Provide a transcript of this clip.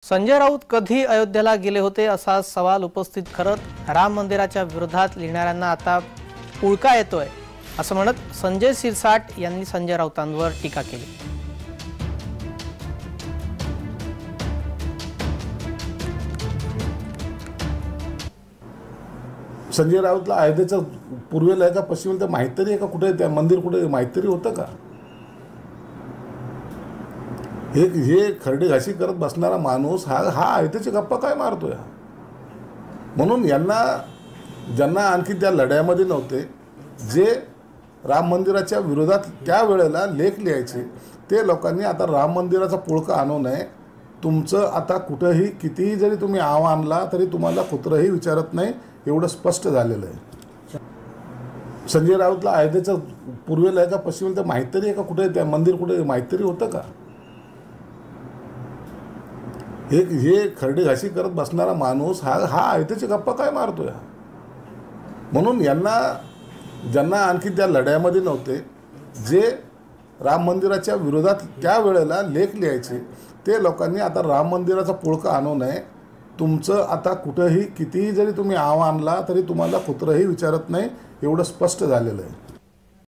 संजय राऊत कधी अयोध्येला गेले होते असा सवाल उपस्थित करत राम मंदिराच्या विरोधात लिहिणाऱ्यांना आता उळका येतोय असं म्हणत संजय सिरसाट यांनी संजय राऊतांवर टीका केली। संजय राऊतला अयोध्येच्या पूर्वेला आहे का पश्चिमेला माहिती तरी आहे का? कुठे त्या मंदिर कुठे माहिती तरी होतं का? हे खरडे घाशी करत बसणारा माणूस हा अयोध्येची गप्पा काय मारतोय? म्हणून ज्यांना आणखी त्या लढ्यामध्ये नव्हते, जे राम मंदिराच्या विरोधात त्या वेळेला लेख लिहायचे, ते लोकांनी आता राम मंदिराचा पुळका आणू नये। तुमचं आता कुठेही कितीही जरी तुम्ही आव आणला तरी तुम्हाला कुत्रही विचारत नाही, एवढं स्पष्ट झालेलं आहे। संजय राऊतला अयोध्येच्या पूर्वेला आहे का पश्चिमेला माहिती तरी आहे का? कुठे त्या मंदिर कुठे माहिती तरी होतं का? हे खरडे घाशी करत बसणारा माणूस हा अयोध्येची गप्पा काय मारतोय? म्हणून ज्यांना आणखी त्या लढ्यामध्ये नव्हते, जे राम मंदिराच्या विरोधात त्या वेळेला लेख लिहायचे, ते लोकांनी आता राम मंदिराचा पुळका आणू नये। तुमचं आता कुठेही कितीही जरी तुम्ही आव आणला तरी तुम्हाला कुत्रही विचारत नाही, एवढं स्पष्ट झालेलं आहे।